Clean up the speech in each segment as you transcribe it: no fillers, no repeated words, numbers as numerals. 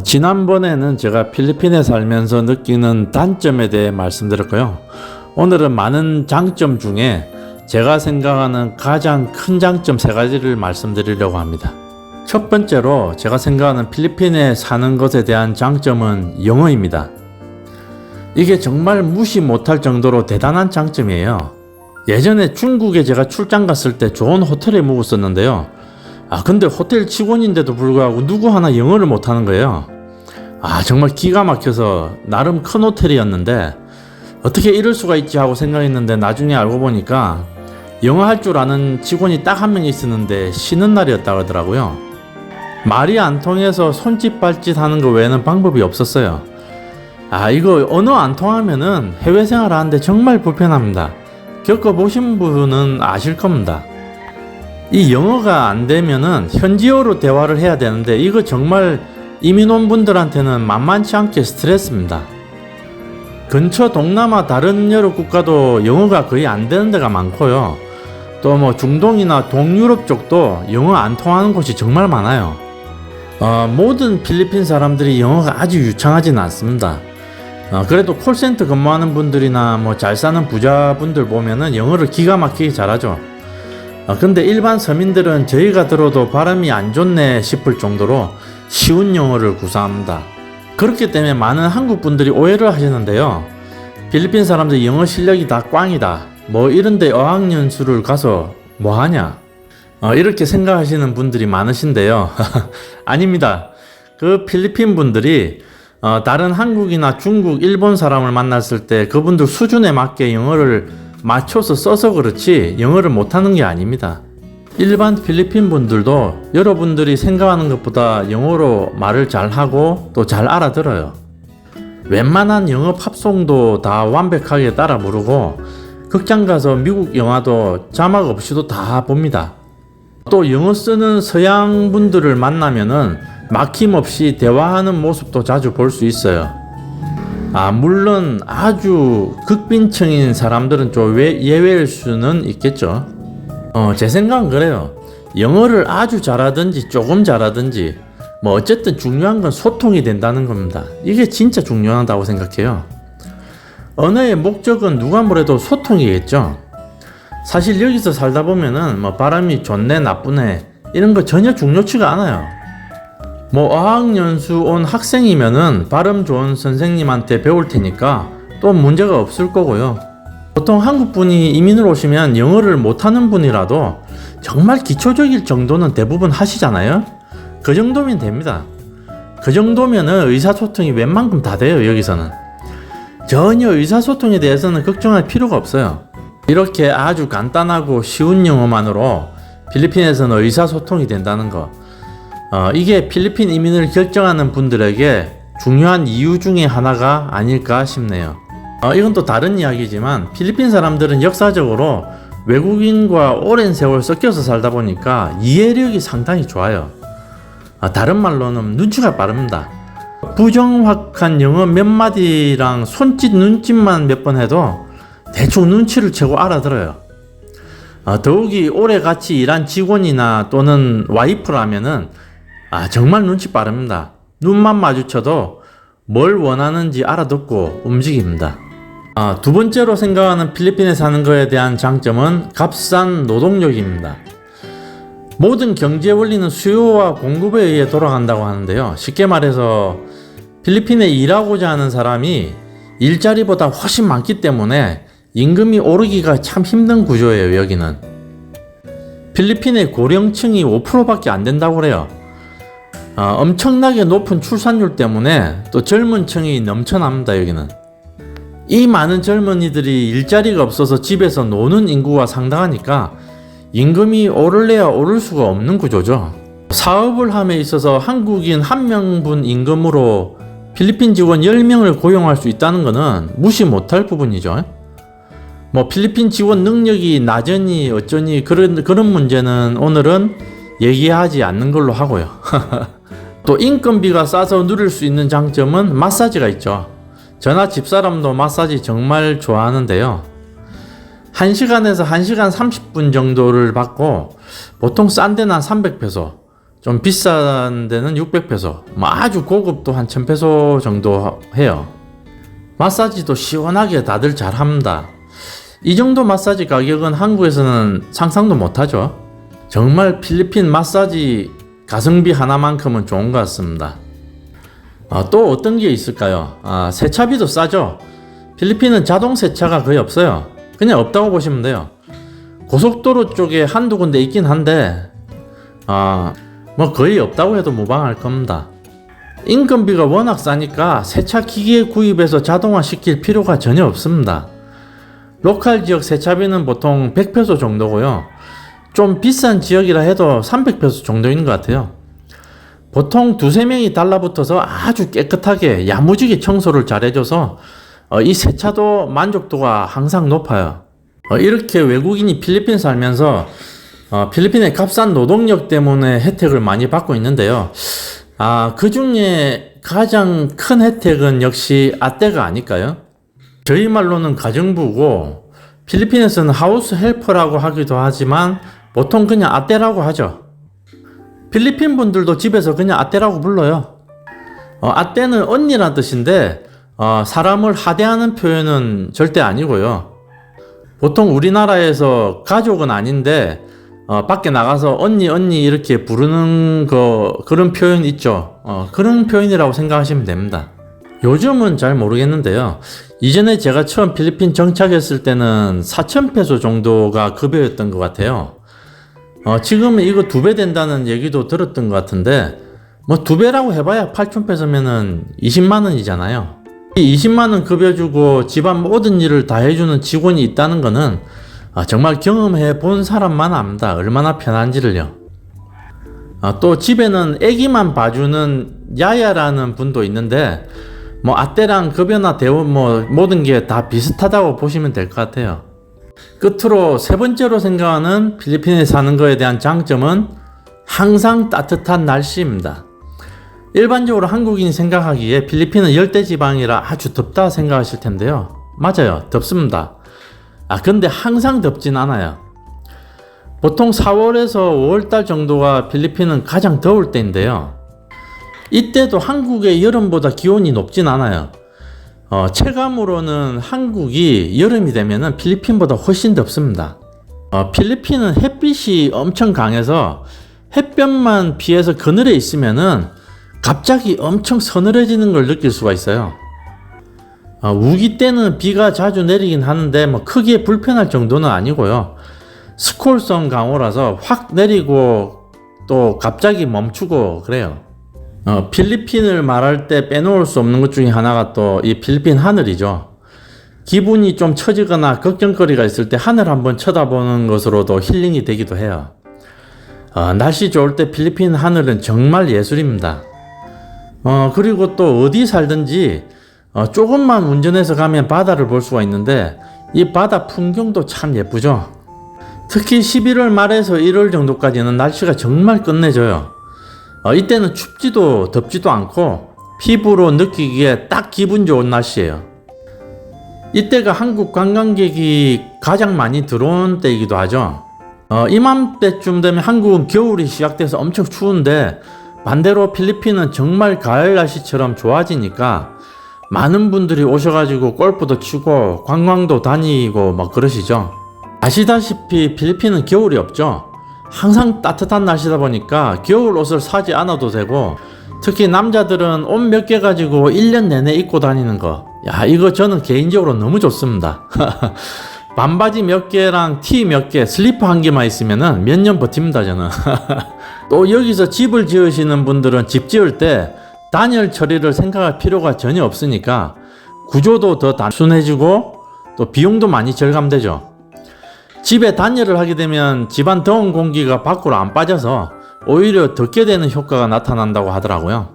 지난번에는 제가 필리핀에 살면서 느끼는 단점에 대해 말씀드렸고요. 오늘은 많은 장점 중에 제가 생각하는 가장 큰 장점 3가지를 말씀드리려고 합니다. 첫 번째로 제가 생각하는 필리핀에 사는 것에 대한 장점은 영어입니다. 이게 정말 무시 못할 정도로 대단한 장점이에요. 예전에 중국에 제가 출장 갔을 때 좋은 호텔에 묵었었는데요. 근데 호텔 직원인데도 불구하고 누구 하나 영어를 못하는 거예요. 정말 기가 막혀서 나름 큰 호텔이었는데 어떻게 이럴 수가 있지 하고 생각했는데 나중에 알고 보니까 영어 할 줄 아는 직원이 딱 한 명 있었는데 쉬는 날이었다고 하더라고요. 말이 안 통해서 손짓 발짓 하는 거 외에는 방법이 없었어요. 이거 언어 안 통하면은 해외 생활 하는데 정말 불편합니다. 겪어보신 분은 아실 겁니다. 이 영어가 안 되면은 현지어로 대화를 해야 되는데 이거 정말 이민 온 분들한테는 만만치 않게 스트레스입니다. 근처 동남아 다른 여러 국가도 영어가 거의 안 되는 데가 많고요. 또 뭐 중동이나 동유럽 쪽도 영어 안 통하는 곳이 정말 많아요. 모든 필리핀 사람들이 영어가 아주 유창하진 않습니다. 그래도 콜센터 근무하는 분들이나 뭐 잘 사는 부자분들 보면은 영어를 기가 막히게 잘하죠. 근데 일반 서민들은 저희가 들어도 발음이 안 좋네 싶을 정도로 쉬운 영어를 구사합니다. 그렇기 때문에 많은 한국 분들이 오해를 하시는데요. 필리핀 사람들 영어 실력이 다 꽝이다. 뭐 이런데 어학연수를 가서 뭐 하냐? 이렇게 생각하시는 분들이 많으신데요. 아닙니다. 그 필리핀 분들이 다른 한국이나 중국, 일본 사람을 만났을 때 그분들 수준에 맞게 영어를 맞춰서 써서 그렇지 영어를 못하는 게 아닙니다. 일반 필리핀 분들도 여러분들이 생각하는 것보다 영어로 말을 잘하고 또 잘 알아들어요. 웬만한 영어 팝송도 다 완벽하게 따라 부르고 극장 가서 미국 영화도 자막 없이도 다 봅니다. 또 영어 쓰는 서양 분들을 만나면은 막힘없이 대화하는 모습도 자주 볼 수 있어요. 물론 아주 극빈층인 사람들은 좀 예외일 수는 있겠죠. 제 생각은 그래요. 영어를 아주 잘하든지 조금 잘하든지 뭐 어쨌든 중요한 건 소통이 된다는 겁니다. 이게 진짜 중요하다고 생각해요. 언어의 목적은 누가 뭐래도 소통이겠죠. 사실 여기서 살다 보면은 뭐 바람이 좋네 나쁘네 이런 거 전혀 중요치가 않아요. 뭐 어학연수 온 학생이면은 발음 좋은 선생님한테 배울 테니까 또 문제가 없을 거고요. 보통 한국 분이 이민을 오시면 영어를 못하는 분이라도 정말 기초적일 정도는 대부분 하시잖아요. 그 정도면 됩니다. 그 정도면은 의사소통이 웬만큼 다 돼요. 여기서는 전혀 의사소통에 대해서는 걱정할 필요가 없어요. 이렇게 아주 간단하고 쉬운 영어만으로 필리핀에서는 의사소통이 된다는 거, 이게 필리핀 이민을 결정하는 분들에게 중요한 이유 중에 하나가 아닐까 싶네요. 이건 또 다른 이야기지만 필리핀 사람들은 역사적으로 외국인과 오랜 세월 섞여서 살다 보니까 이해력이 상당히 좋아요. 다른 말로는 눈치가 빠릅니다. 부정확한 영어 몇 마디랑 손짓 눈짓만 몇 번 해도 대충 눈치를 채고 알아들어요. 더욱이 오래 같이 일한 직원이나 또는 와이프라면은 정말 눈치 빠릅니다. 눈만 마주쳐도 뭘 원하는지 알아듣고 움직입니다. 두 번째로 생각하는 필리핀에 사는 것에 대한 장점은 값싼 노동력입니다. 모든 경제 원리는 수요와 공급에 의해 돌아간다고 하는데요. 쉽게 말해서 필리핀에 일하고자 하는 사람이 일자리보다 훨씬 많기 때문에 임금이 오르기가 참 힘든 구조예요. 여기는 필리핀의 고령층이 5%밖에 안 된다고 그래요. 엄청나게 높은 출산율 때문에 또 젊은 층이 넘쳐납니다. 여기는 이 많은 젊은이들이 일자리가 없어서 집에서 노는 인구가 상당하니까 임금이 오를래야 오를 수가 없는 구조죠. 사업을 함에 있어서 한국인 1명분 임금으로 필리핀 직원 10명을 고용할 수 있다는 것은 무시 못할 부분이죠. 뭐 필리핀 직원 능력이 낮으니 어쩌니 그런 문제는 오늘은 얘기하지 않는 걸로 하고요. 또 인건비가 싸서 누릴 수 있는 장점은 마사지가 있죠. 저나 집사람도 마사지 정말 좋아하는데요. 1시간에서 1시간 30분 정도를 받고 보통 싼 데는 한 300페소, 좀 비싼 데는 600페소, 뭐 아주 고급도 한 1000페소 정도 해요. 마사지도 시원하게 다들 잘 합니다. 이 정도 마사지 가격은 한국에서는 상상도 못하죠. 정말 필리핀 마사지 가성비 하나만큼은 좋은 것 같습니다. 또 어떤 게 있을까요? 세차비도 싸죠. 필리핀은 자동 세차가 거의 없어요. 그냥 없다고 보시면 돼요. 고속도로 쪽에 한두 군데 있긴 한데 뭐 거의 없다고 해도 무방할 겁니다. 인건비가 워낙 싸니까 세차 기계 구입해서 자동화 시킬 필요가 전혀 없습니다. 로컬 지역 세차비는 보통 100페소 정도고요. 좀 비싼 지역이라 해도 300페소 정도인 것 같아요. 보통 두세 명이 달라붙어서 아주 깨끗하게 야무지게 청소를 잘 해줘서 이 세차도 만족도가 항상 높아요. 이렇게 외국인이 필리핀 살면서 필리핀의 값싼 노동력 때문에 혜택을 많이 받고 있는데요. 그 중에 가장 큰 혜택은 역시 아떼가 아닐까요? 저희 말로는 가정부고 필리핀에서는 하우스 헬퍼라고 하기도 하지만 보통 그냥 아떼라고 하죠. 필리핀 분들도 집에서 그냥 아떼라고 불러요. 아떼는 언니란 뜻인데 사람을 하대하는 표현은 절대 아니고요. 보통 우리나라에서 가족은 아닌데 밖에 나가서 언니 이렇게 부르는 그런 표현 있죠. 그런 표현이라고 생각하시면 됩니다. 요즘은 잘 모르겠는데요. 이전에 제가 처음 필리핀 정착했을 때는 4,000페소 정도가 급여였던 것 같아요. 지금은 이거 2배 된다는 얘기도 들었던 것 같은데 뭐 2배라고 해봐야 8,000페소면은 20만 원이잖아요. 이 20만 원 급여 주고 집안 모든 일을 다 해주는 직원이 있다는 거는 정말 경험해 본 사람만 압니다. 얼마나 편한지를요. 또 집에는 애기만 봐주는 야야라는 분도 있는데 뭐 아떼랑 급여나 대우 뭐 모든 게 다 비슷하다고 보시면 될 것 같아요. 끝으로 세 번째로 생각하는 필리핀에 사는 거에 대한 장점은 항상 따뜻한 날씨입니다. 일반적으로 한국인이 생각하기에 필리핀은 열대지방이라 아주 덥다 생각하실 텐데요. 맞아요. 덥습니다. 근데 항상 덥진 않아요. 보통 4월에서 5월달 정도가 필리핀은 가장 더울 때인데요. 이때도 한국의 여름보다 기온이 높진 않아요. 체감으로는 한국이 여름이 되면은 필리핀보다 훨씬 덥습니다. 필리핀은 햇빛이 엄청 강해서 햇볕만 피해서 그늘에 있으면은 갑자기 엄청 서늘해지는 걸 느낄 수가 있어요. 우기 때는 비가 자주 내리긴 하는데 뭐 크게 불편할 정도는 아니고요. 스콜성 강우라서 확 내리고 또 갑자기 멈추고 그래요. 필리핀을 말할 때 빼놓을 수 없는 것 중에 하나가 또 이 필리핀 하늘이죠. 기분이 좀 처지거나 걱정거리가 있을 때 하늘 한번 쳐다보는 것으로도 힐링이 되기도 해요. 날씨 좋을 때 필리핀 하늘은 정말 예술입니다. 그리고 또 어디 살든지 조금만 운전해서 가면 바다를 볼 수가 있는데 이 바다 풍경도 참 예쁘죠. 특히 11월 말에서 1월 정도까지는 날씨가 정말 끝내줘요. 이때는 춥지도 덥지도 않고 피부로 느끼기에 딱 기분 좋은 날씨예요. 이때가 한국 관광객이 가장 많이 들어온 때이기도 하죠. 이맘때쯤 되면 한국은 겨울이 시작돼서 엄청 추운데 반대로 필리핀은 정말 가을 날씨처럼 좋아지니까 많은 분들이 오셔가지고 골프도 치고 관광도 다니고 막 그러시죠. 아시다시피 필리핀은 겨울이 없죠. 항상 따뜻한 날씨다 보니까 겨울 옷을 사지 않아도 되고 특히 남자들은 옷 몇 개 가지고 1년 내내 입고 다니는 거, 이거 저는 개인적으로 너무 좋습니다. 반바지 몇 개랑 티 몇 개, 슬리퍼 한 개만 있으면은 몇 년 버팁니다 저는. 또 여기서 집을 지으시는 분들은 집 지을 때 단열 처리를 생각할 필요가 전혀 없으니까 구조도 더 단순해지고 또 비용도 많이 절감되죠. 집에 단열을 하게 되면 집안 더운 공기가 밖으로 안 빠져서 오히려 덥게 되는 효과가 나타난다고 하더라고요.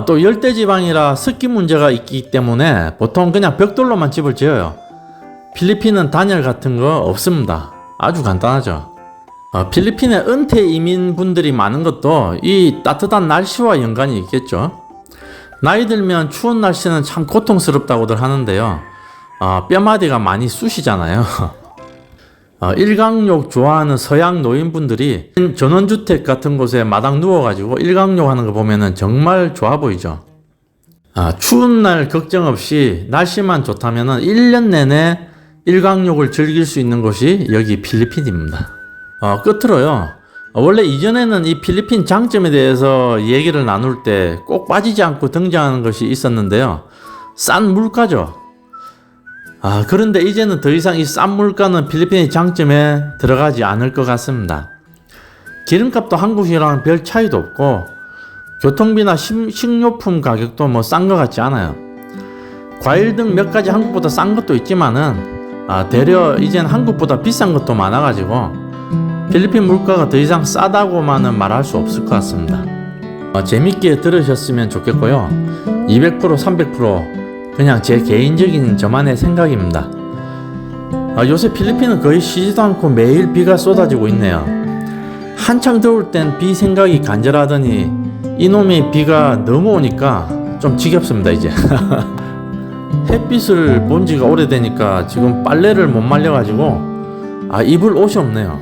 또 열대지방이라 습기 문제가 있기 때문에 보통 그냥 벽돌로만 집을 지어요. 필리핀은 단열 같은 거 없습니다. 아주 간단하죠. 필리핀에 은퇴 이민분들이 많은 것도 이 따뜻한 날씨와 연관이 있겠죠. 나이 들면 추운 날씨는 참 고통스럽다고들 하는데요. 뼈마디가 많이 쑤시잖아요. 일광욕 좋아하는 서양 노인분들이 전원주택 같은 곳에 마당 누워가지고 일광욕 하는 거 보면은 정말 좋아 보이죠. 추운 날 걱정 없이 날씨만 좋다면은 1년 내내 일광욕을 즐길 수 있는 곳이 여기 필리핀입니다. 끝으로요. 원래 이전에는 이 필리핀 장점에 대해서 얘기를 나눌 때 꼭 빠지지 않고 등장하는 것이 있었는데요. 싼 물가죠. 그런데 이제는 더 이상 이 싼 물가는 필리핀의 장점에 들어가지 않을 것 같습니다. 기름값도 한국이랑 별 차이도 없고 교통비나 식료품 가격도 뭐 싼 것 같지 않아요. 과일 등 몇 가지 한국보다 싼 것도 있지만은 되려 이젠 한국보다 비싼 것도 많아가지고 필리핀 물가가 더 이상 싸다고만은 말할 수 없을 것 같습니다. 재밌게 들으셨으면 좋겠고요. 200% 300% 그냥 제 개인적인 저만의 생각입니다. 요새 필리핀은 거의 쉬지도 않고 매일 비가 쏟아지고 있네요. 한창 더울 땐 비 생각이 간절하더니 이놈의 비가 너무 오니까 좀 지겹습니다 이제. 햇빛을 본 지가 오래되니까 지금 빨래를 못 말려가지고 입을 옷이 없네요.